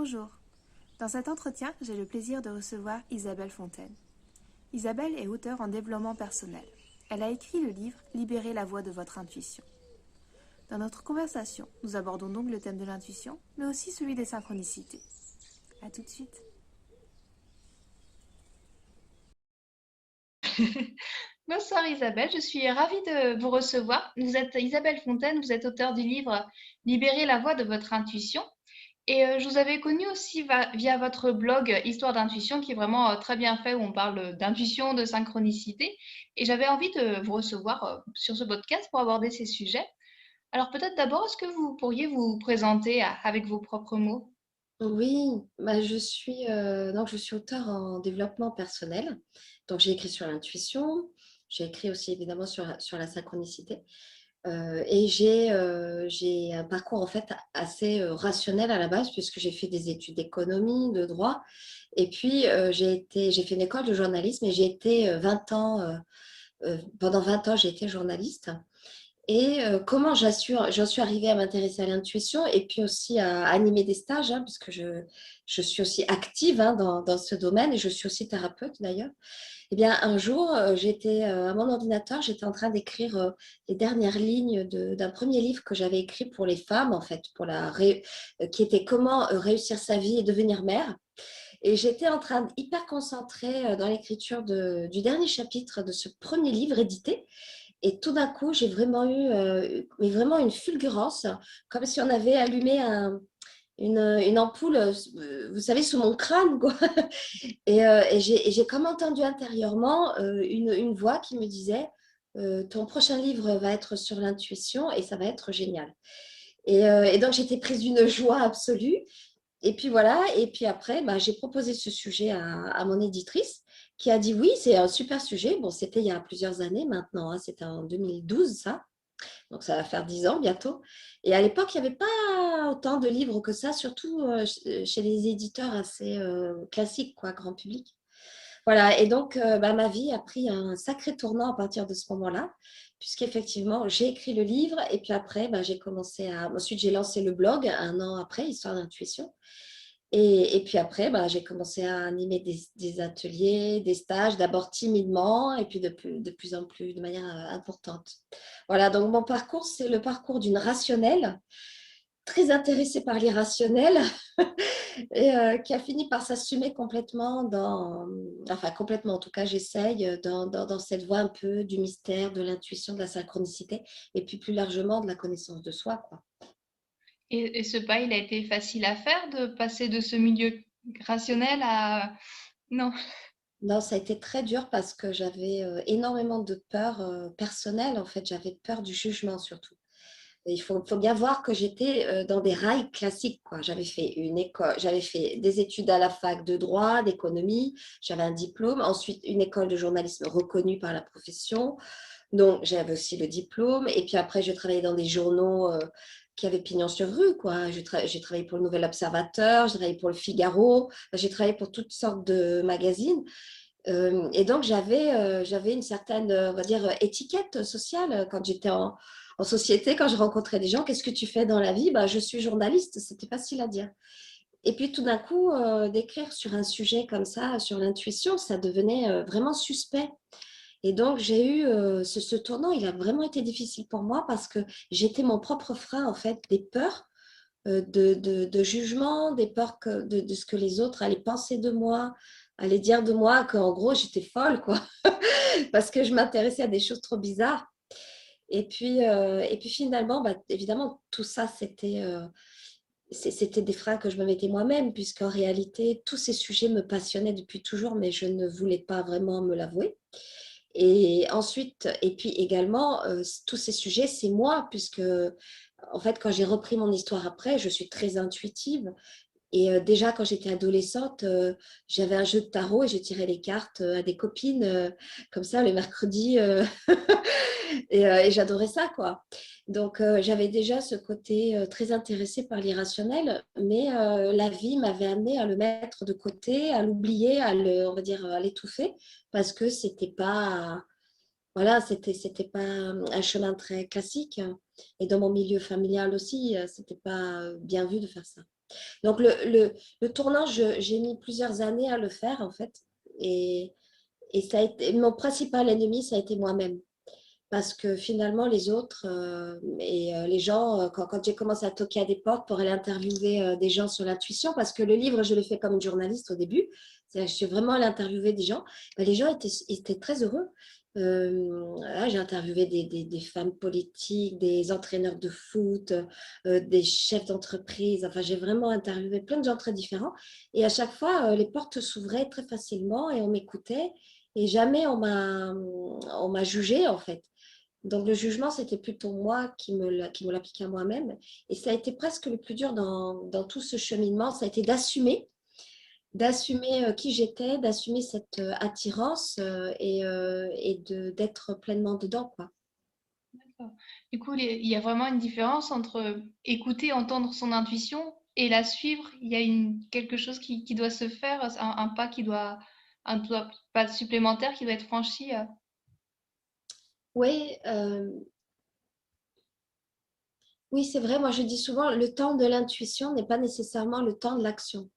Bonjour. Dans cet entretien, j'ai le plaisir de recevoir Isabelle Fontaine. Isabelle est auteure en développement personnel. Elle a écrit le livre Libérez la voix de votre intuition. Dans notre conversation, nous abordons donc le thème de l'intuition, mais aussi celui des synchronicités. À tout de suite. Bonsoir Isabelle, je suis ravie de vous recevoir. Vous êtes Isabelle Fontaine, vous êtes auteure du livre Libérez la voix de votre intuition. Et je vous avais connue aussi via votre blog Histoire d'intuition, qui est vraiment très bien fait, où on parle d'intuition, de synchronicité. Et j'avais envie de vous recevoir sur ce podcast pour aborder ces sujets. Alors peut-être d'abord, est-ce que vous pourriez vous présenter avec vos propres mots? Oui, je suis auteure en développement personnel. Donc, j'ai écrit sur l'intuition, j'ai écrit aussi évidemment sur la synchronicité. Et j'ai un parcours en fait assez rationnel à la base, puisque j'ai fait des études d'économie, de droit. Et puis, j'ai fait une école de journalisme et j'ai été 20 ans, pendant 20 ans, j'ai été journaliste. Et comment j'en suis arrivée à m'intéresser à l'intuition et puis aussi à animer des stages, hein, puisque je suis aussi active, hein, dans ce domaine et je suis aussi thérapeute d'ailleurs. Eh bien, un jour, j'étais à mon ordinateur, j'étais en train d'écrire les dernières lignes d'un premier livre que j'avais écrit pour les femmes, en fait, qui était Comment réussir sa vie et devenir mère. Et j'étais en train hyper concentrée dans l'écriture du dernier chapitre de ce premier livre édité. Et tout d'un coup, j'ai vraiment eu mais vraiment une fulgurance, comme si on avait allumé une ampoule, vous savez, sous mon crâne, quoi. Et j'ai comme entendu intérieurement une voix qui me disait, ton prochain livre va être sur l'intuition et ça va être génial. Et donc, j'étais prise d'une joie absolue. Et puis voilà, et puis après, bah, j'ai proposé ce sujet à mon éditrice qui a dit oui, c'est un super sujet. Bon, c'était il y a plusieurs années maintenant, hein, c'était en 2012 ça, donc ça va faire 10 ans bientôt. Et à l'époque, il n'y avait pas autant de livres que ça, surtout chez les éditeurs assez classiques, quoi, grand public. Voilà, et donc bah, ma vie a pris un sacré tournant à partir de ce moment-là, puisqu'effectivement, j'ai écrit le livre et puis après, bah, ensuite j'ai lancé le blog un an après, Histoire d'intuition. Et puis après, bah, j'ai commencé à animer des ateliers, des stages, d'abord timidement et puis de plus en plus, de manière importante. Voilà, donc mon parcours, c'est le parcours d'une rationnelle, très intéressée par l'irrationnel et qui a fini par s'assumer complètement enfin complètement en tout cas, j'essaye, dans cette voie un peu du mystère, de l'intuition, de la synchronicité et puis plus largement de la connaissance de soi, quoi. Et ce pas, il a été facile à faire de passer de ce milieu rationnel à... Non. Non, ça a été très dur parce que j'avais énormément de peur personnelle, en fait. J'avais peur du jugement surtout. Et faut bien voir que j'étais dans des rails classiques, quoi. J'avais fait une école, j'avais fait des études à la fac de droit, d'économie, j'avais un diplôme, ensuite une école de journalisme reconnue par la profession. Donc, j'avais aussi le diplôme. Et puis après, je travaillais dans des journaux qui avaient pignon sur rue, quoi. J'ai travaillé pour le Nouvel Observateur, j'ai travaillé pour le Figaro, j'ai travaillé pour toutes sortes de magazines. Et donc, j'avais une certaine, on va dire, étiquette sociale quand j'étais en société, quand je rencontrais des gens. Qu'est-ce que tu fais dans la vie? Bah, je suis journaliste, c'était facile à dire. Et puis tout d'un coup, d'écrire sur un sujet comme ça, sur l'intuition, ça devenait vraiment suspect. Et donc, j'ai eu ce tournant, il a vraiment été difficile pour moi parce que j'étais mon propre frein, en fait, des peurs de jugement, des peurs de ce que les autres allaient penser de moi, allaient dire de moi qu'en gros, j'étais folle, quoi, parce que je m'intéressais à des choses trop bizarres. Et puis finalement, bah, évidemment, tout ça, c'était des freins que je me mettais moi-même, puisqu'en réalité, tous ces sujets me passionnaient depuis toujours, mais je ne voulais pas vraiment me l'avouer. Et ensuite, et puis également, tous ces sujets, c'est moi, puisque en fait, quand j'ai repris mon histoire après, je suis très intuitive. Et déjà, quand j'étais adolescente, j'avais un jeu de tarot et je tirais les cartes à des copines comme ça le mercredi. Et j'adorais ça, quoi. Donc, j'avais déjà ce côté très intéressé par l'irrationnel, mais la vie m'avait amené à le mettre de côté, à l'oublier, on va dire, à l'étouffer, parce que c'était pas, voilà, c'était pas un chemin très classique. Et dans mon milieu familial aussi, c'était pas bien vu de faire ça. Donc, le tournant, j'ai mis plusieurs années à le faire, en fait. Et, et ça a été, mon principal ennemi, ça a été moi-même. Parce que finalement, les autres les gens, quand j'ai commencé à toquer à des portes pour aller interviewer des gens sur l'intuition, parce que le livre, je l'ai fait comme une journaliste au début, c'est-à-dire que je suis vraiment allée interviewer des gens, ben, les gens étaient très heureux. Là, j'ai interviewé des femmes politiques, des entraîneurs de foot, des chefs d'entreprise. Enfin, j'ai vraiment interviewé plein de gens très différents. Et à chaque fois, les portes s'ouvraient très facilement et on m'écoutait. Et jamais on m'a jugé, en fait. Donc, le jugement, c'était plutôt moi qui me l'appliquais à moi-même. Et ça a été presque le plus dur dans tout ce cheminement. Ça a été d'assumer qui j'étais, d'assumer cette attirance d'être pleinement dedans, quoi. D'accord. Du coup, il y a vraiment une différence entre écouter, entendre son intuition et la suivre. Il y a quelque chose qui doit se faire, un pas pas supplémentaire qui doit être franchi. Oui, oui, c'est vrai. Moi, je dis souvent, le temps de l'intuition n'est pas nécessairement le temps de l'action.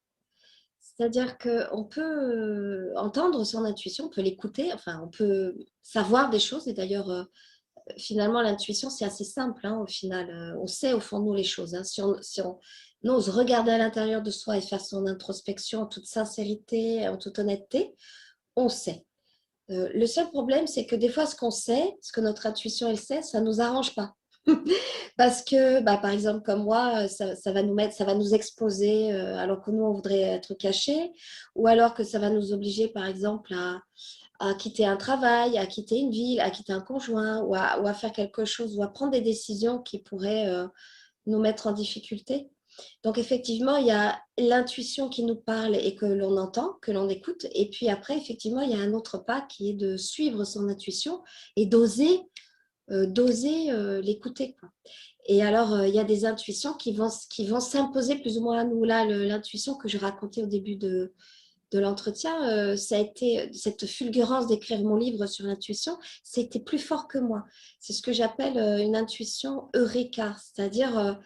C'est-à-dire qu'on peut entendre son intuition, on peut l'écouter, enfin, on peut savoir des choses. Et d'ailleurs, finalement, l'intuition, c'est assez simple, hein, au final. On sait au fond de nous les choses, hein. Si on ose regarder à l'intérieur de soi et faire son introspection en toute sincérité, en toute honnêteté, on sait. Le seul problème, c'est que des fois, ce qu'on sait, ce que notre intuition, elle sait, ça ne nous arrange pas. Parce que, bah, par exemple, comme moi, ça va nous exposer alors que nous, on voudrait être cachés, ou alors que ça va nous obliger, par exemple, à quitter un travail, à quitter une ville, à quitter un conjoint, ou à faire quelque chose, ou à prendre des décisions qui pourraient nous mettre en difficulté. Donc, effectivement, il y a l'intuition qui nous parle et que l'on entend, que l'on écoute. Et puis après, effectivement, il y a un autre pas qui est de suivre son intuition et d'oser l'écouter, quoi. Et alors, il y a des intuitions qui vont s'imposer plus ou moins à nous. Là, l'intuition que je racontais au début de l'entretien, ça a été cette fulgurance d'écrire mon livre sur l'intuition, c'était plus fort que moi. C'est ce que j'appelle une intuition eureka, c'est-à-dire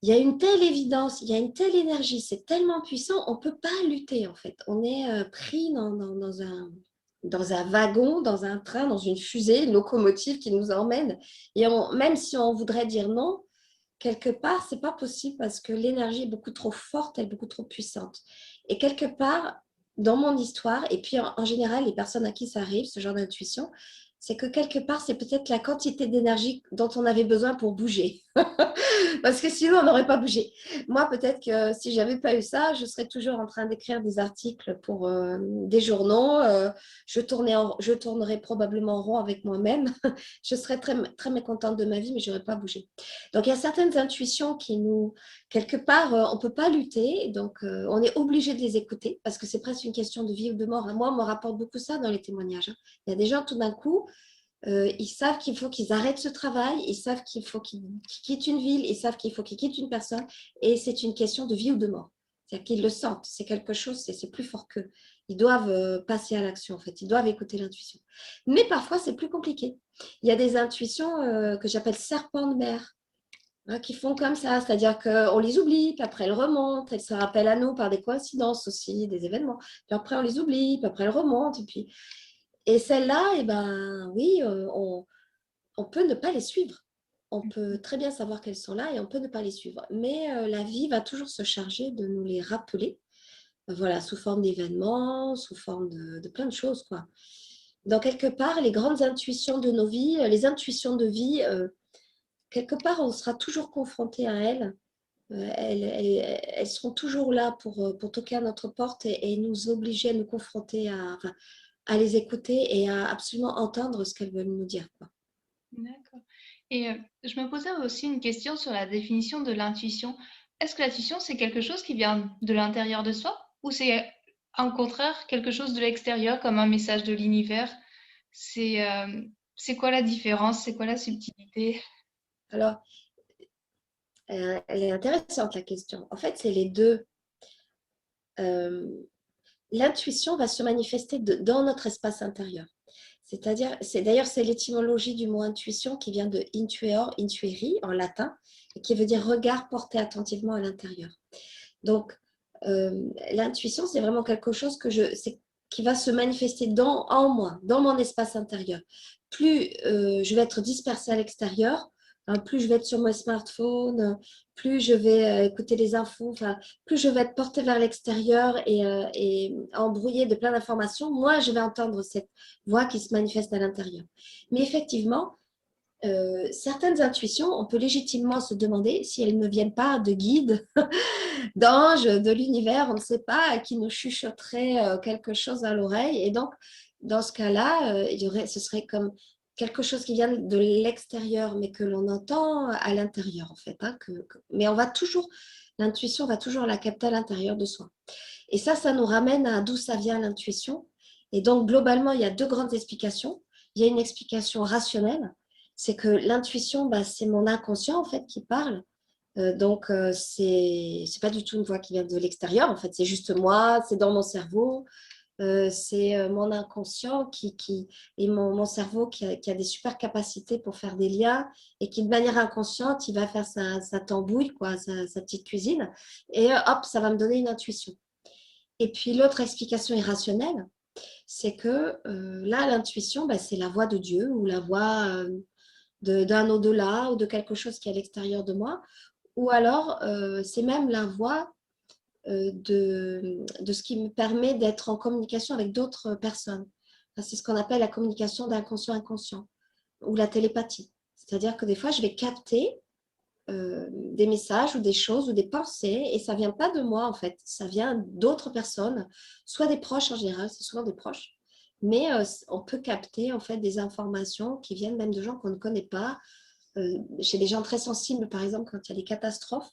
il y a une telle évidence, il y a une telle énergie, c'est tellement puissant, on ne peut pas lutter en fait. On est pris dans un wagon, dans un train, dans une fusée, une locomotive qui nous emmène. Et même si on voudrait dire non, quelque part, c'est pas possible parce que l'énergie est beaucoup trop forte, elle est beaucoup trop puissante. Et quelque part, dans mon histoire, et puis en général, les personnes à qui ça arrive, ce genre d'intuition, c'est que quelque part, c'est peut-être la quantité d'énergie dont on avait besoin pour bouger. Parce que sinon, on n'aurait pas bougé. Moi, peut-être que si j'avais pas eu ça, je serais toujours en train d'écrire des articles pour des journaux. Je tournerais probablement en rond avec moi-même. Je serais très, très mécontente de ma vie, mais je n'aurais pas bougé. Donc, il y a certaines intuitions qui nous, quelque part, on ne peut pas lutter. Donc, on est obligé de les écouter parce que c'est presque une question de vie ou de mort. Moi, on me rapporte beaucoup ça dans les témoignages, hein. Il y a des gens, tout d'un coup, ils savent qu'il faut qu'ils arrêtent ce travail, ils savent qu'il faut qu'ils quittent une ville, ils savent qu'il faut qu'ils quittent une personne, et c'est une question de vie ou de mort. C'est-à-dire qu'ils le sentent, c'est quelque chose, c'est plus fort qu'eux. Ils doivent passer à l'action, en fait, ils doivent écouter l'intuition. Mais parfois, c'est plus compliqué. Il y a des intuitions que j'appelle serpents de mer, hein, qui font comme ça, c'est-à-dire qu'on les oublie, puis après elles remontent, elles se rappellent à nous par des coïncidences aussi, des événements, puis après on les oublie, puis après elles remontent, et celles-là, eh ben, oui, on peut ne pas les suivre. On peut très bien savoir qu'elles sont là et on peut ne pas les suivre. Mais la vie va toujours se charger de nous les rappeler, voilà, sous forme d'événements, sous forme de plein de choses, quoi. Dans quelque part, les grandes intuitions de nos vies, les intuitions de vie, quelque part, on sera toujours confronté à elles. Elles seront toujours là pour toquer à notre porte et nous obliger à nous confronter enfin, à les écouter et à absolument entendre ce qu'elles veulent nous dire, quoi. D'accord. Et je me posais aussi une question sur la définition de l'intuition. Est-ce que l'intuition, c'est quelque chose qui vient de l'intérieur de soi ou c'est au contraire quelque chose de l'extérieur comme un message de l'univers? C'est c'est quoi la différence? C'est quoi la subtilité? Alors, elle est intéressante la question. En fait, c'est les deux. L'intuition va se manifester dans notre espace intérieur. C'est-à-dire, d'ailleurs, c'est l'étymologie du mot intuition qui vient de intueor, intueri en latin, et qui veut dire regard porté attentivement à l'intérieur. Donc, l'intuition, c'est vraiment quelque chose qui va se manifester en moi, dans mon espace intérieur. Plus je vais être dispersée à l'extérieur, hein, plus je vais être sur mon smartphone, plus je vais écouter les infos, plus je vais être portée vers l'extérieur et embrouillée de plein d'informations, moi, je vais entendre cette voix qui se manifeste à l'intérieur. Mais effectivement, certaines intuitions, on peut légitimement se demander si elles ne viennent pas de guides, d'anges, de l'univers, on ne sait pas, qui nous chuchoteraient quelque chose à l'oreille. Et donc, dans ce cas-là, ce serait comme quelque chose qui vient de l'extérieur, mais que l'on entend à l'intérieur, en fait. Hein, mais l'intuition va toujours la capter à l'intérieur de soi. Et ça nous ramène à d'où ça vient l'intuition. Et donc, globalement, il y a deux grandes explications. Il y a une explication rationnelle, c'est que l'intuition, c'est mon inconscient, en fait, qui parle. Donc, c'est pas du tout une voix qui vient de l'extérieur, en fait, c'est juste moi, c'est dans mon cerveau, c'est mon inconscient et mon cerveau qui a des super capacités pour faire des liens et qui, de manière inconsciente, il va faire sa tambouille, quoi, sa petite cuisine, et hop, ça va me donner une intuition. Et puis, l'autre explication irrationnelle, c'est que là, l'intuition, c'est la voix de Dieu ou la voix d'un au-delà ou de quelque chose qui est à l'extérieur de moi. Ou alors, c'est même la voix de ce qui me permet d'être en communication avec d'autres personnes. C'est ce qu'on appelle la communication d'inconscient-inconscient ou la télépathie. C'est-à-dire que des fois, je vais capter des messages ou des choses ou des pensées et ça ne vient pas de moi, en fait. Ça vient d'autres personnes, soit des proches en général, c'est souvent des proches. Mais on peut capter, en fait, des informations qui viennent même de gens qu'on ne connaît pas, chez des gens très sensibles, par exemple, quand il y a des catastrophes,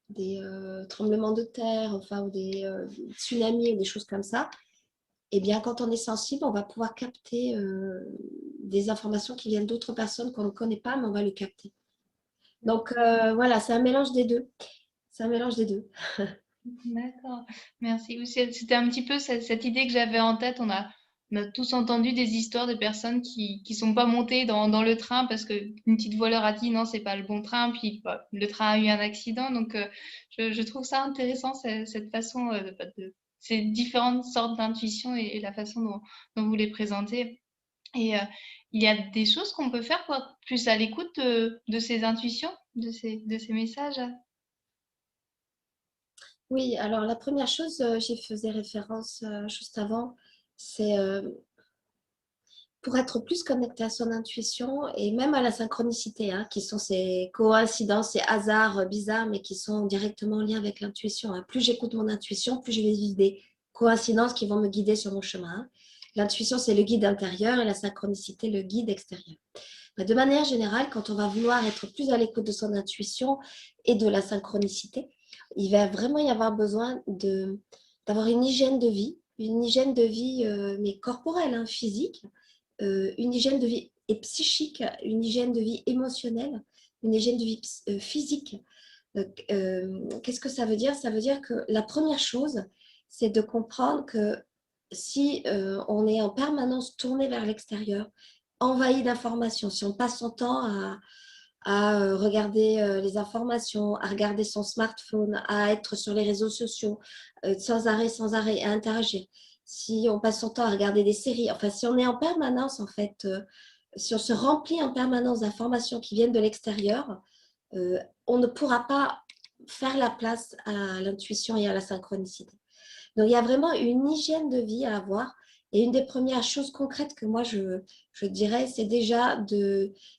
des tremblements de terre, enfin, ou des tsunamis ou des choses comme ça, eh bien, quand on est sensible, on va pouvoir capter des informations qui viennent d'autres personnes qu'on ne connaît pas, mais on va le capter. Donc, voilà, c'est un mélange des deux. C'est un mélange des deux. D'accord, merci. Oui, c'était un petit peu cette idée que j'avais en tête. On a tous entendu des histoires de personnes qui sont pas montées dans le train parce qu'une petite voix leur a dit non, c'est pas le bon train, puis le train a eu un accident. Donc, je trouve ça intéressant, cette façon, ces différentes sortes d'intuition et la façon dont vous les présentez. Et il y a des choses qu'on peut faire pour être plus à l'écoute de ces intuitions, de ces messages. Oui, alors la première chose, j'y faisais référence juste avant, c'est pour être plus connecté à son intuition et même à la synchronicité, hein, qui sont ces coïncidences, ces hasards bizarres, mais qui sont directement en lien avec l'intuition. Hein. Plus j'écoute mon intuition, plus je vais vivre des coïncidences qui vont me guider sur mon chemin. Hein. L'intuition, c'est le guide intérieur et la synchronicité, le guide extérieur. De manière générale, quand on va vouloir être plus à l'écoute de son intuition et de la synchronicité, il va vraiment y avoir besoin d'avoir une hygiène de vie mais corporelle, hein, physique, une hygiène de vie et psychique, une hygiène de vie émotionnelle, une hygiène de vie physique. Qu'est-ce que ça veut dire? Ça veut dire que la première chose, c'est de comprendre que si on est en permanence tourné vers l'extérieur, envahi d'informations, si on passe son temps à regarder les informations, à regarder son smartphone, à être sur les réseaux sociaux sans arrêt, à interagir, si on passe son temps à regarder des séries, enfin si on est en permanence en fait, si on se remplit en permanence d'informations qui viennent de l'extérieur, on ne pourra pas faire la place à l'intuition et à la synchronicité. Donc, il y a vraiment une hygiène de vie à avoir. Et une des premières choses concrètes que moi, je dirais, c'est déjà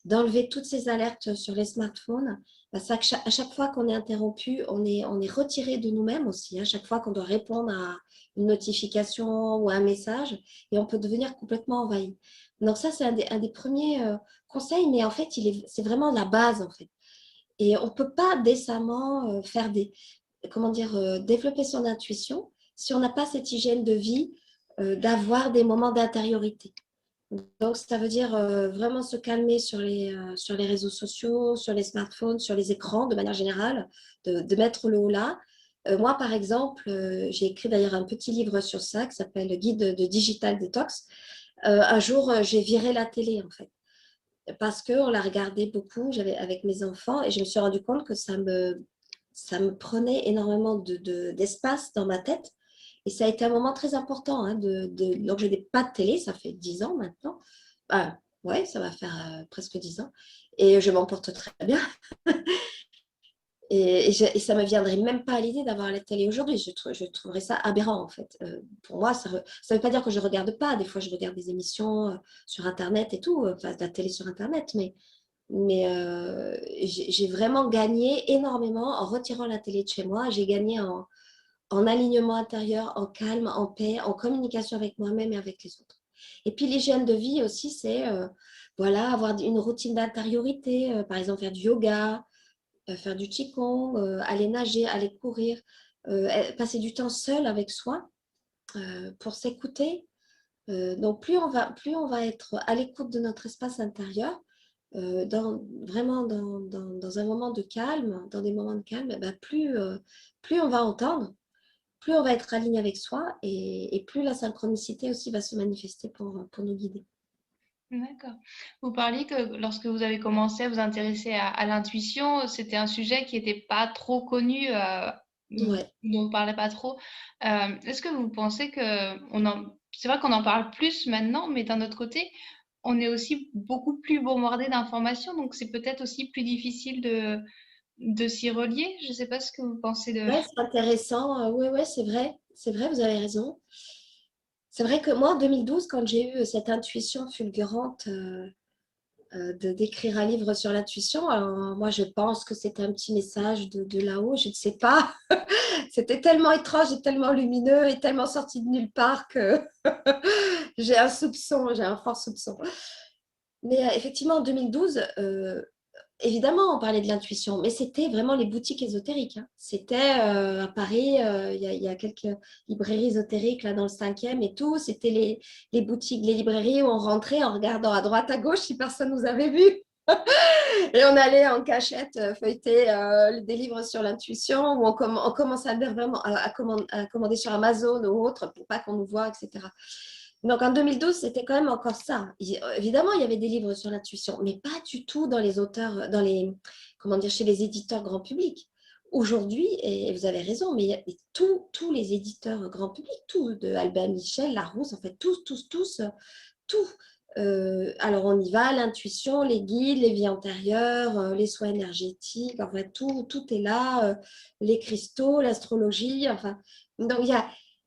d'enlever toutes ces alertes sur les smartphones. Parce qu'à chaque fois qu'on est interrompu, on est retiré de nous-mêmes aussi. À chaque fois qu'on doit répondre à une notification ou à un message, et on peut devenir complètement envahi. Donc ça, c'est un des premiers conseils, mais en fait, c'est vraiment la base, en fait. Et on ne peut pas décemment faire développer son intuition si on n'a pas cette hygiène de vie, d'avoir des moments d'intériorité. Donc, ça veut dire vraiment se calmer sur les réseaux sociaux, sur les smartphones, sur les écrans de manière générale, de mettre le haut là. Moi, par exemple, j'ai écrit d'ailleurs un petit livre sur ça qui s'appelle le guide de Digital Detox. Un jour, j'ai viré la télé, en fait, parce qu'on la regardait beaucoup avec mes enfants et je me suis rendu compte que ça me prenait énormément d'espace dans ma tête. Et ça a été un moment très important. Hein, donc, je n'ai pas de télé, ça fait 10 ans maintenant. Ah, ouais, ça va faire presque 10 ans. Et je m'en porte très bien. Et ça ne me viendrait même pas à l'idée d'avoir la télé aujourd'hui. Je trouverais ça aberrant, en fait. Pour moi, ça ne veut pas dire que je ne regarde pas. Des fois, je regarde des émissions sur Internet et tout, enfin, de la télé sur Internet. Mais j'ai vraiment gagné énormément en retirant la télé de chez moi. J'ai gagné en alignement intérieur, en calme, en paix, en communication avec moi-même et avec les autres. Et puis, l'hygiène de vie aussi, c'est voilà, avoir une routine d'intériorité, par exemple faire du yoga, faire du qigong, aller nager, aller courir, passer du temps seul avec soi pour s'écouter. Donc, plus on va être à l'écoute de notre espace intérieur, vraiment dans un moment de calme, dans des moments de calme, ben plus on va entendre, plus on va être aligné avec soi et plus la synchronicité aussi va se manifester pour nous guider. D'accord. Vous parliez que lorsque vous avez commencé à vous intéresser à l'intuition, c'était un sujet qui n'était pas trop connu, Ouais. dont on ne parlait pas trop. Est-ce que vous pensez c'est vrai qu'on en parle plus maintenant, mais d'un autre côté, on est aussi beaucoup plus bombardé d'informations, donc c'est peut-être aussi plus difficile de s'y relier. Je ne sais pas ce que vous pensez de... Ouais, c'est intéressant. Oui, ouais, c'est vrai, vous avez raison. C'est vrai que moi, en 2012, quand j'ai eu cette intuition fulgurante d'écrire un livre sur l'intuition, alors moi, je pense que c'était un petit message de là-haut, je ne sais pas. C'était tellement étrange et tellement lumineux et tellement sorti de nulle part que j'ai un soupçon, j'ai un fort soupçon. Mais effectivement, en 2012, évidemment, on parlait de l'intuition, mais c'était vraiment les boutiques ésotériques. Hein. C'était à Paris, il y a quelques librairies ésotériques là dans le 5e et tout. C'était les boutiques, les librairies où on rentrait en regardant à droite, à gauche si personne nous avait vus. Et on allait en cachette feuilleter des livres sur l'intuition ou on commençait à vraiment à commander sur Amazon ou autre pour pas qu'on nous voit, etc. Donc en 2012, c'était quand même encore ça. Évidemment, il y avait des livres sur l'intuition, mais pas du tout dans les auteurs, comment dire, chez les éditeurs grand public. Aujourd'hui, et vous avez raison, mais il y a tous les éditeurs grand public, tout, de Albin Michel, Larousse, en fait, tous, tout. Alors on y va, l'intuition, les guides, les vies antérieures, les soins énergétiques, enfin tout est là, les cristaux, l'astrologie, enfin. Donc il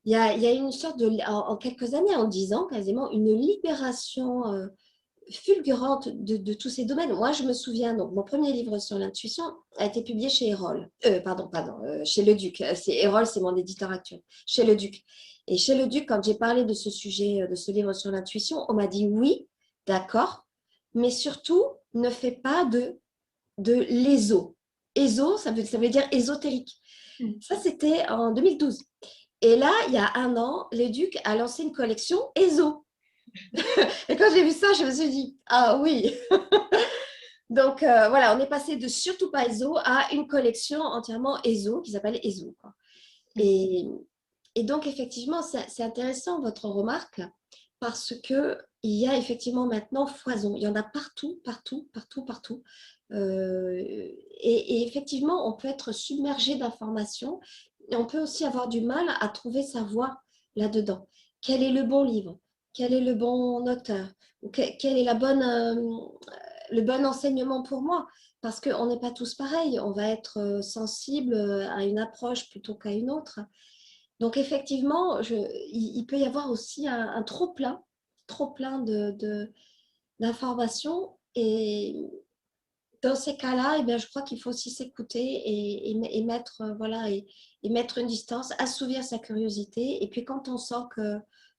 y a une sorte en quelques années, en 10 ans quasiment, une libération fulgurante de tous ces domaines. Moi, je me souviens, donc mon premier livre sur l'intuition a été publié chez Erol. Chez Le Duc. Erol, c'est mon éditeur actuel. Chez Le Duc. Et chez Le Duc, quand j'ai parlé de ce sujet, de ce livre sur l'intuition, on m'a dit oui, d'accord, mais surtout, ne fais pas de l'éso. Éso, ça veut dire ésotérique. Ça, c'était en 2012. Et là, il y a un an, Le Duc a lancé une collection ESO. Et quand j'ai vu ça, je me suis dit, ah oui. Donc voilà, on est passé de surtout pas ESO à une collection entièrement ESO qui s'appelle ESO. Quoi. Et, et donc effectivement, c'est intéressant votre remarque parce que il y a effectivement maintenant foison. Il y en a partout, partout, partout, partout. Et effectivement, on peut être submergé d'informations et on peut aussi avoir du mal à trouver sa voie là-dedans. Quel est le bon livre? Quel est le bon auteur? Quelle est le bon enseignement pour moi? Parce qu'on n'est pas tous pareils. On va être sensible à une approche plutôt qu'à une autre. Donc effectivement, il peut y avoir aussi un trop plein d'informations. Et dans ces cas-là, eh bien, je crois qu'il faut aussi s'écouter et mettre, voilà, et mettre une distance, assouvir sa curiosité. Et puis quand on sent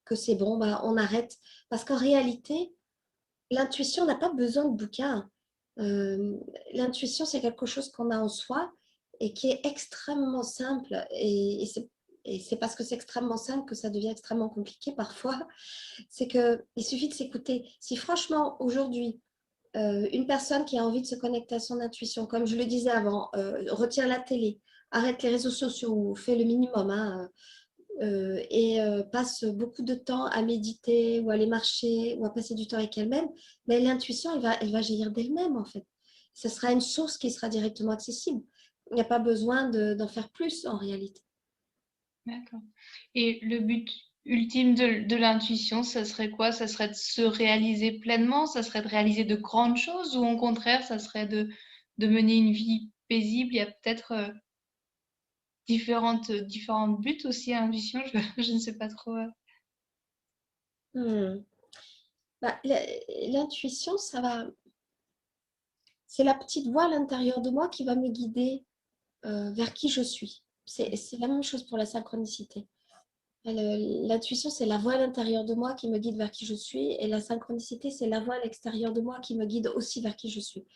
que c'est bon, bah, on arrête. Parce qu'en réalité, l'intuition n'a pas besoin de bouquin. Euh, L'intuition, c'est quelque chose qu'on a en soi et qui est extrêmement simple. Et c'est parce que c'est extrêmement simple que ça devient extrêmement compliqué parfois. C'est qu'il suffit de s'écouter. Si franchement, aujourd'hui, une personne qui a envie de se connecter à son intuition, comme je le disais avant, retire la télé, arrête les réseaux sociaux ou fait le minimum, hein, passe beaucoup de temps à méditer ou à aller marcher ou à passer du temps avec elle-même, mais l'intuition, elle va jaillir d'elle-même en fait. Ce sera une source qui sera directement accessible. Il n'y a pas besoin d'en faire plus en réalité. D'accord. Et le but ultime de l'intuition, ça serait quoi? Ça serait de se réaliser pleinement? Ça serait de réaliser de grandes choses? Ou au contraire, ça serait de mener une vie paisible? Il y a peut-être différentes buts aussi à l'intuition, je ne sais pas trop. Hmm. Bah, l'intuition, c'est la petite voix à l'intérieur de moi qui va me guider vers qui je suis. C'est la même chose pour la synchronicité. L'intuition, c'est la voix à l'intérieur de moi qui me guide vers qui je suis, et la synchronicité, c'est la voix à l'extérieur de moi qui me guide aussi vers qui je suis.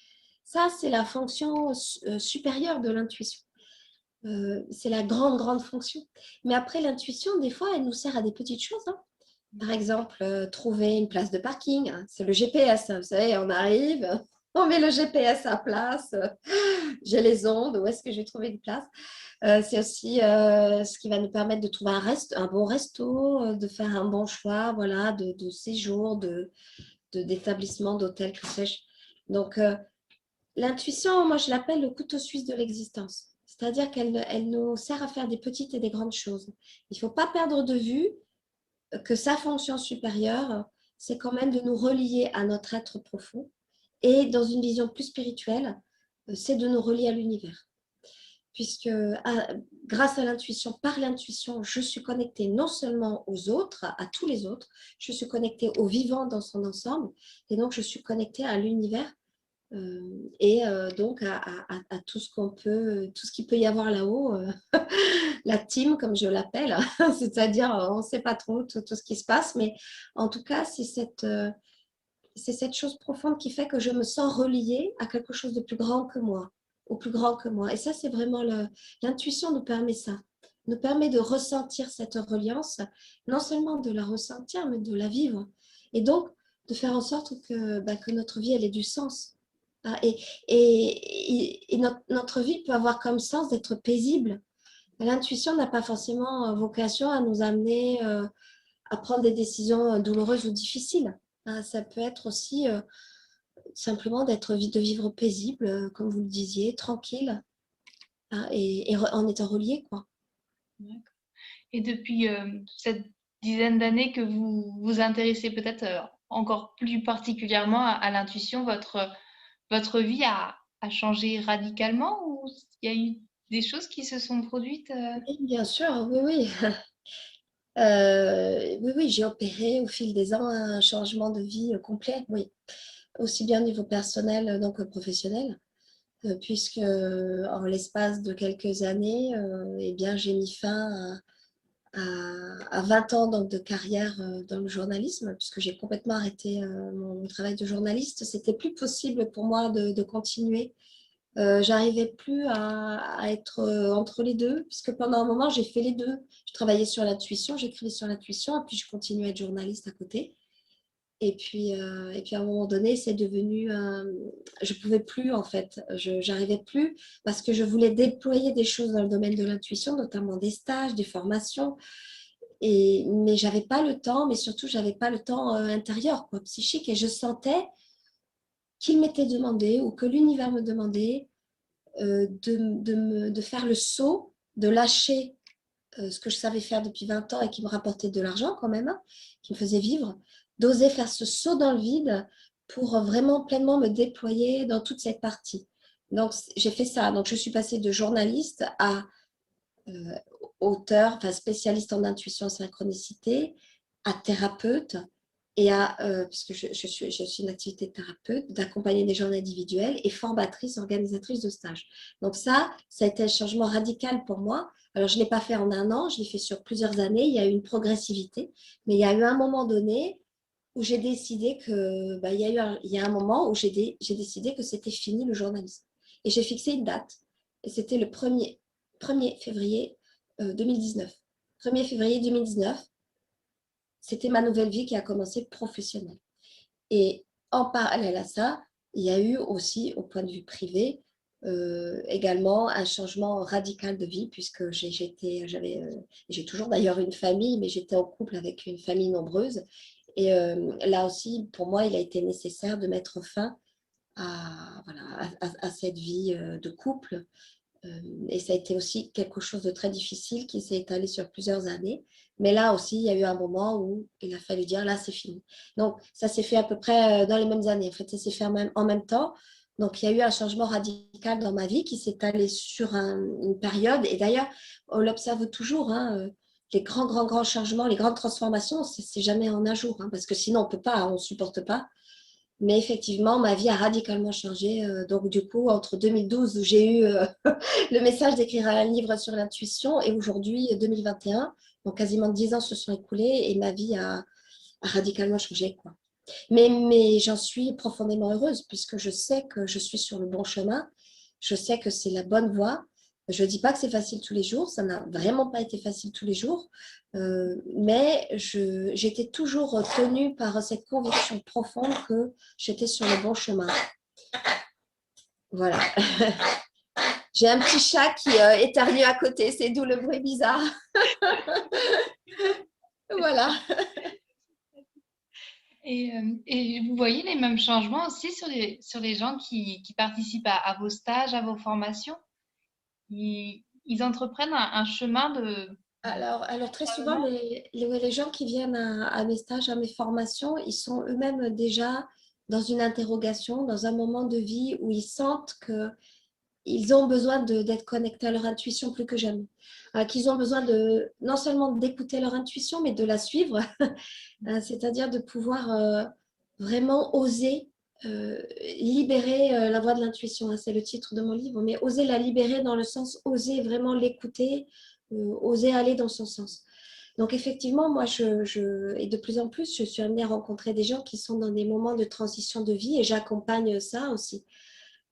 Ça, c'est la fonction supérieure de l'intuition. C'est la grande, grande fonction. Mais après, l'intuition, des fois, elle nous sert à des petites choses, hein. Par exemple, trouver une place de parking, hein. C'est le GPS, hein. Vous savez, on arrive, on met le GPS à place, j'ai les ondes, où est-ce que je vais trouver une place? C'est aussi ce qui va nous permettre de trouver un bon resto, de faire un bon choix, voilà, de séjour, d'établissement, d'hôtel, que sais-je. Donc, l'intuition, moi, je l'appelle le couteau suisse de l'existence. C'est-à-dire qu'elle nous sert à faire des petites et des grandes choses. Il ne faut pas perdre de vue que sa fonction supérieure, c'est quand même de nous relier à notre être profond. Et dans une vision plus spirituelle, c'est de nous relier à l'univers. Puisque grâce à l'intuition, par l'intuition, je suis connectée non seulement aux autres, à tous les autres, je suis connectée au vivant dans son ensemble, et donc je suis connectée à l'univers donc à tout ce qu'on peut, tout ce qu'il peut y avoir là-haut, la team comme je l'appelle, c'est-à-dire on ne sait pas trop tout ce qui se passe, mais en tout cas c'est cette chose profonde qui fait que je me sens reliée à quelque chose de plus grand que moi, au plus grand que moi. Et ça c'est vraiment l'intuition nous permet ça, nous permet de ressentir cette reliance, non seulement de la ressentir, mais de la vivre. Et donc de faire en sorte que notre vie elle ait du sens. Ah, et notre vie peut avoir comme sens d'être paisible. L'intuition n'a pas forcément vocation à nous amener à prendre des décisions douloureuses ou difficiles. Ah, ça peut être aussi simplement de vivre paisible, comme vous le disiez, tranquille, ah, en étant relié, quoi. D'accord. Et depuis cette dizaine d'années que vous vous intéressez peut-être encore plus particulièrement à l'intuition, votre vie a changé radicalement ou il y a eu des choses qui se sont produites Oui, bien sûr, oui, oui. Oui, oui, j'ai opéré au fil des ans un changement de vie complet, oui. Aussi bien au niveau personnel donc que professionnel. Puisque en l'espace de quelques années, eh bien, j'ai mis fin à 20 ans donc, de carrière dans le journalisme, puisque j'ai complètement arrêté mon travail de journaliste. C'était plus possible pour moi de continuer. J'arrivais plus à être entre les deux, puisque pendant un moment, j'ai fait les deux. Je travaillais sur l'intuition, j'écrivais sur l'intuition, et puis je continuais à être journaliste à côté. Et puis à un moment donné, c'est devenu, je pouvais plus en fait, j'arrivais plus parce que je voulais déployer des choses dans le domaine de l'intuition, notamment des stages, des formations, mais j'avais pas le temps, mais surtout j'avais pas le temps intérieur, quoi, psychique, et je sentais qu'il m'était demandé ou que l'univers me demandait de faire le saut, de lâcher ce que je savais faire depuis 20 ans et qui me rapportait de l'argent quand même, hein, qui me faisait vivre, d'oser faire ce saut dans le vide pour vraiment pleinement me déployer dans toute cette partie. Donc, j'ai fait ça. Donc, je suis passée de journaliste à euh, auteur, enfin spécialiste en intuition synchronicité, à thérapeute et parce que je suis une activité de thérapeute, d'accompagner des gens individuels et formatrice, organisatrice de stages. Donc ça a été un changement radical pour moi. Alors, je ne l'ai pas fait en un an, je l'ai fait sur plusieurs années. Il y a eu une progressivité, mais il y a eu un moment donné où j'ai décidé que, il y a un moment où j'ai décidé que c'était fini le journalisme. Et j'ai fixé une date. Et c'était le 1er février 2019. 1er février 2019, c'était ma nouvelle vie qui a commencé professionnelle. Et en parallèle à ça, il y a eu aussi, au point de vue privé, également un changement radical de vie puisque j'ai toujours d'ailleurs une famille, mais j'étais en couple avec une famille nombreuse. Et là aussi, pour moi, il a été nécessaire de mettre fin voilà, à cette vie de couple. Et ça a été aussi quelque chose de très difficile qui s'est étalé sur plusieurs années. Mais là aussi, il y a eu un moment où il a fallu dire, là, c'est fini. Donc, ça s'est fait à peu près dans les mêmes années. En fait, ça s'est fait en même temps. Donc, il y a eu un changement radical dans ma vie qui s'est étalé sur une période. Et d'ailleurs, on l'observe toujours, hein, les grands changements, les grandes transformations, c'est jamais en un jour, hein, parce que sinon, on ne peut pas, on ne supporte pas. Mais effectivement, ma vie a radicalement changé. Donc, du coup, entre 2012, où j'ai eu le message d'écrire un livre sur l'intuition, et aujourd'hui, 2021, donc quasiment 10 ans se sont écoulés et ma vie a radicalement changé, quoi. Mais j'en suis profondément heureuse puisque je sais que je suis sur le bon chemin. Je sais que c'est la bonne voie. Je ne dis pas que c'est facile tous les jours. Ça n'a vraiment pas été facile tous les jours. Mais j'étais toujours tenue par cette conviction profonde que j'étais sur le bon chemin. Voilà. J'ai un petit chat qui éternue à côté. C'est d'où le bruit bizarre. Voilà. Et vous voyez les mêmes changements aussi sur les gens qui participent à vos stages, à vos formations? Ils entreprennent un chemin Alors très souvent, changement. les gens qui viennent à mes stages, à mes formations, ils sont eux-mêmes déjà dans une interrogation, dans un moment de vie où ils sentent qu'ils ont besoin d'être connectés à leur intuition plus que jamais. Qu'ils ont besoin non seulement d'écouter leur intuition, mais de la suivre, c'est-à-dire de pouvoir vraiment oser libérer la voix de l'intuition. C'est le titre de mon livre, mais oser la libérer dans le sens, oser vraiment l'écouter, oser aller dans son sens. Donc effectivement, moi, et de plus en plus, je suis amenée à rencontrer des gens qui sont dans des moments de transition de vie et j'accompagne ça aussi.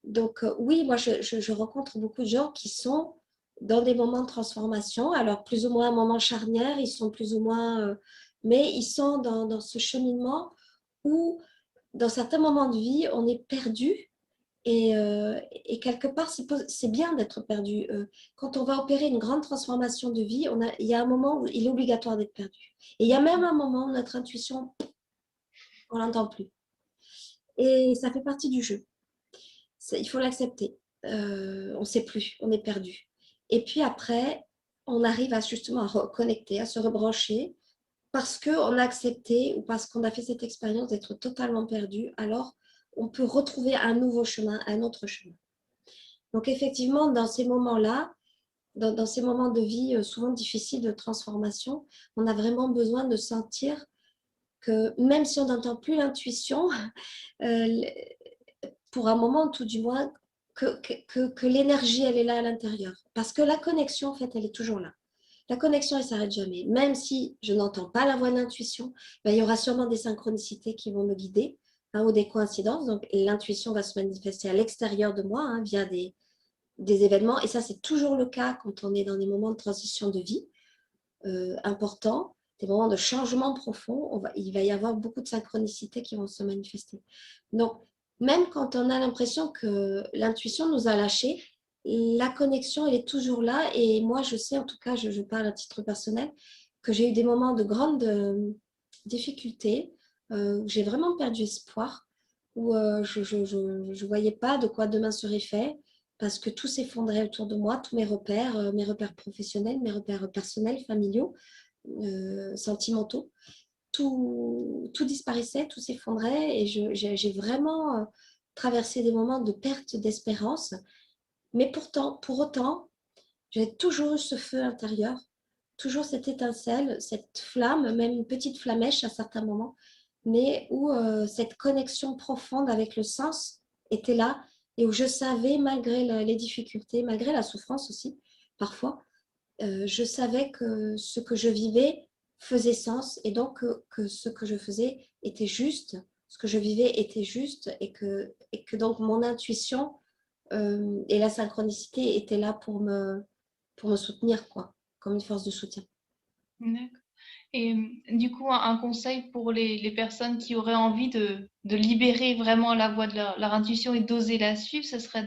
Donc oui, moi, je rencontre beaucoup de gens qui sont dans des moments de transformation, alors plus ou moins un moment charnière, ils sont plus ou moins, mais ils sont dans ce cheminement où, dans certains moments de vie, on est perdu et quelque part, c'est bien d'être perdu. Quand on va opérer une grande transformation de vie, il y a un moment où il est obligatoire d'être perdu. Et il y a même un moment où notre intuition, on l'entend plus. Et ça fait partie du jeu. Il faut l'accepter. On ne sait plus, on est perdu. Et puis après, on arrive justement à reconnecter, à se rebrancher parce qu'on a accepté ou parce qu'on a fait cette expérience d'être totalement perdu. Alors, on peut retrouver un nouveau chemin, un autre chemin. Donc effectivement, dans ces moments-là, dans ces moments de vie souvent difficiles de transformation, on a vraiment besoin de sentir que même si on n'entend plus l'intuition, euh, pour un moment tout du moins, que l'énergie, elle est là à l'intérieur. Parce que la connexion, en fait, elle est toujours là. La connexion, elle ne s'arrête jamais. Même si je n'entends pas la voix de l'intuition, ben, il y aura sûrement des synchronicités qui vont me guider, hein, ou des coïncidences. Donc, l'intuition va se manifester à l'extérieur de moi, hein, via des événements. Et ça, c'est toujours le cas quand on est dans des moments de transition de vie importants, des moments de changement profond. Il va y avoir beaucoup de synchronicités qui vont se manifester. Donc, même quand on a l'impression que l'intuition nous a lâchés, la connexion, elle est toujours là. Et moi, je sais, en tout cas, je parle à titre personnel, que j'ai eu des moments de grande difficulté, où j'ai vraiment perdu espoir, où je ne voyais pas de quoi demain serait fait, parce que tout s'effondrait autour de moi, tous mes repères professionnels, mes repères personnels, familiaux, sentimentaux, tout disparaissait, tout s'effondrait et j'ai vraiment traversé des moments de perte d'espérance. Mais pourtant, pour autant, j'ai toujours eu ce feu intérieur, toujours cette étincelle, cette flamme, même une petite flamèche à certains moments, mais où cette connexion profonde avec le sens était là et où je savais, malgré les difficultés, malgré la souffrance aussi, parfois, je savais que ce que je vivais faisait sens et donc que ce que je faisais était juste, ce que je vivais était juste et que donc mon intuition et la synchronicité étaient là pour me soutenir, quoi, comme une force de soutien. D'accord. Et du coup, un conseil pour les personnes qui auraient envie de libérer vraiment la voix de leur intuition et d'oser la suivre, ce serait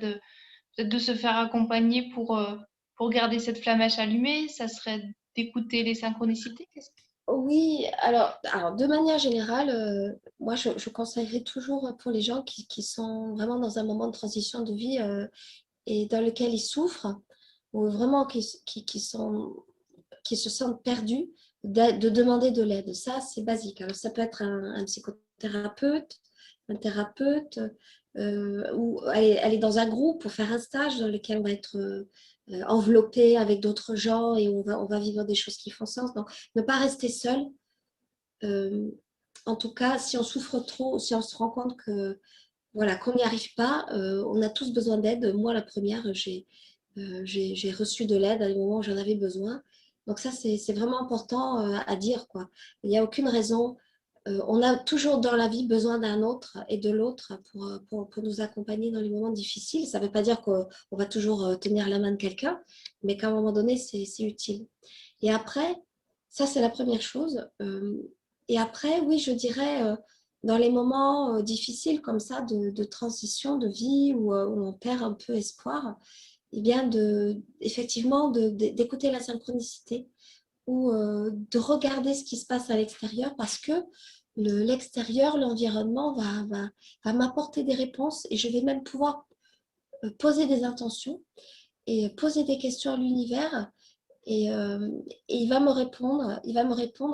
peut-être de se faire accompagner pour garder cette flamèche allumée, ça serait d'écouter les synchronicités? Oui, alors de manière générale, moi je conseillerais toujours pour les gens qui sont vraiment dans un moment de transition de vie et dans lequel ils souffrent, ou vraiment qui se sentent perdus, de demander de l'aide. Ça, c'est basique. Alors, ça peut être un psychothérapeute, un thérapeute, ou aller dans un groupe pour faire un stage dans lequel on va être enveloppé avec d'autres gens et on va vivre des choses qui font sens. Donc, ne pas rester seul. Euh, en tout cas, si on souffre trop, si on se rend compte que voilà, qu'on n'y arrive pas, on a tous besoin d'aide. Moi, la première, j'ai reçu de l'aide à un moment où j'en avais besoin. Donc ça, c'est vraiment important à dire, quoi. Il n'y a aucune raison. On a toujours dans la vie besoin d'un autre et de l'autre pour nous accompagner dans les moments difficiles. Ça ne veut pas dire qu'on va toujours tenir la main de quelqu'un, mais qu'à un moment donné, c'est utile. Et après, ça, c'est la première chose. Et après, oui, je dirais, dans les moments difficiles comme ça, de transition de vie où on perd un peu espoir, eh bien, effectivement, d'écouter la synchronicité ou de regarder ce qui se passe à l'extérieur parce que l'extérieur, l'environnement va m'apporter des réponses et je vais même pouvoir poser des intentions et poser des questions à l'univers et il va me répondre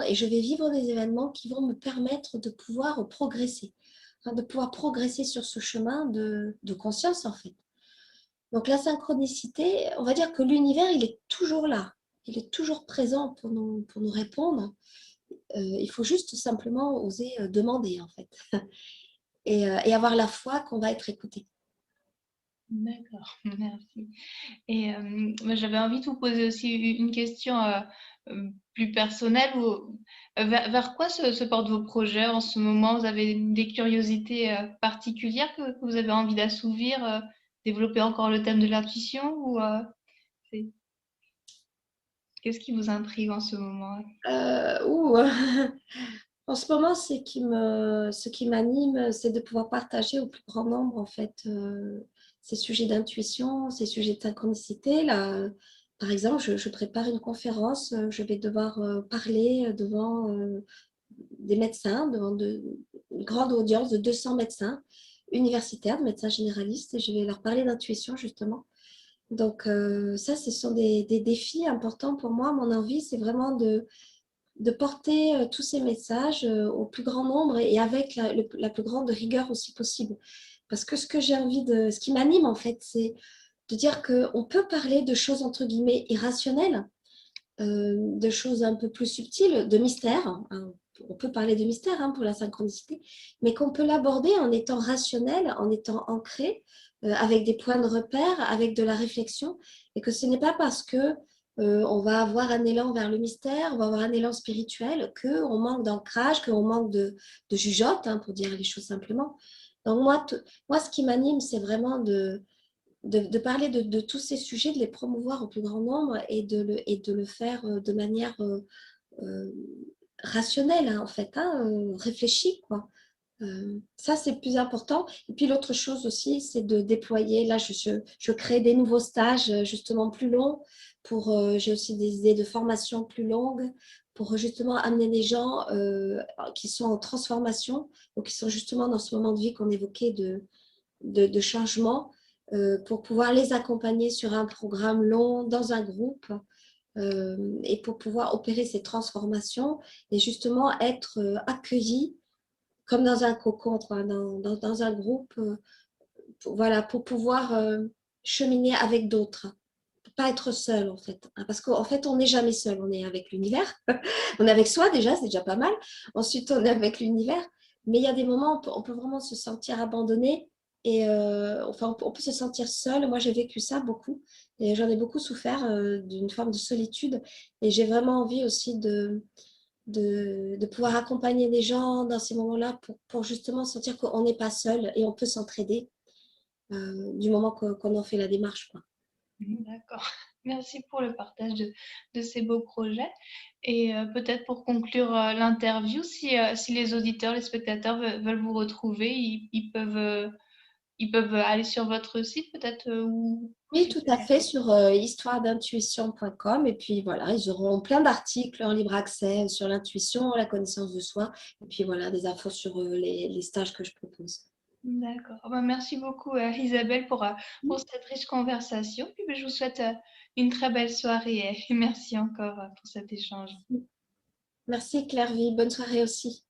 et je vais vivre des événements qui vont me permettre de pouvoir progresser, enfin, de pouvoir progresser sur ce chemin de conscience en fait. Donc la synchronicité, on va dire que l'univers, il est toujours là, il est toujours présent pour nous répondre. Il faut juste simplement oser demander en fait et avoir la foi qu'on va être écouté. D'accord, merci. Et moi, j'avais envie de vous poser aussi une question plus personnelle. Vers quoi se portent vos projets en ce moment? Vous avez des curiosités particulières que vous avez envie d'assouvir, développer encore le thème de l'intuition ou c'est- qu'est-ce qui vous intrigue en ce moment? Euh, ouh, En ce moment, ce qui m'anime, c'est de pouvoir partager au plus grand nombre, en fait, ces sujets d'intuition, ces sujets de synchronicité. Là, par exemple, je prépare une conférence, je vais devoir parler devant des médecins, une grande audience de 200 médecins universitaires, de médecins généralistes, et je vais leur parler d'intuition, justement. Donc, ça, ce sont des défis importants pour moi. Mon envie, c'est vraiment de porter tous ces messages au plus grand nombre et avec la plus grande rigueur aussi possible. Parce que ce qui m'anime en fait, c'est de dire qu'on peut parler de choses entre guillemets irrationnelles, de choses un peu plus subtiles, de mystères. Hein. On peut parler de mystère pour la synchronicité, mais qu'on peut l'aborder en étant rationnel, en étant ancré, avec des points de repère, avec de la réflexion, et que ce n'est pas parce que on va avoir un élan vers le mystère, on va avoir un élan spirituel, qu'on manque d'ancrage, qu'on manque de jugeote, pour dire les choses simplement. Donc moi ce qui m'anime, c'est vraiment de parler de tous ces sujets, de les promouvoir au plus grand nombre et de le faire de manière euh, rationnelle, en fait, réfléchie, quoi. Ça, c'est le plus important. Et puis l'autre chose aussi, c'est de déployer. Là, je crée des nouveaux stages justement plus longs. J'ai aussi des idées de formation plus longues pour justement amener des gens qui sont en transformation ou qui sont justement dans ce moment de vie qu'on évoquait de changement pour pouvoir les accompagner sur un programme long dans un groupe et pour pouvoir opérer ces transformations et justement être accueillis comme dans un cocon, quoi, dans un groupe, voilà, pour pouvoir cheminer avec d'autres. Pas être seul en fait, parce qu'en fait on n'est jamais seul, on est avec l'univers, on est avec soi déjà, c'est déjà pas mal, ensuite on est avec l'univers, mais il y a des moments où on peut vraiment se sentir abandonné et enfin on peut se sentir seul. Moi j'ai vécu ça beaucoup et j'en ai beaucoup souffert d'une forme de solitude et j'ai vraiment envie aussi de pouvoir accompagner les gens dans ces moments-là pour justement sentir qu'on n'est pas seul et on peut s'entraider du moment qu'on en fait la démarche, quoi. D'accord. Merci pour le partage de ces beaux projets. Et peut-être pour conclure l'interview, si les auditeurs, les spectateurs veulent vous retrouver, ils peuvent aller sur votre site peut-être ou Oui, tout à fait, sur histoiredintuition.com. Et puis voilà, ils auront plein d'articles en libre accès sur l'intuition, la connaissance de soi. Et puis voilà, des infos sur les stages que je propose. D'accord. Ah bah, merci beaucoup, Isabelle, pour cette riche conversation. Puis, bah, je vous souhaite une très belle soirée et merci encore pour cet échange. Merci Claire-Vie, bonne soirée aussi.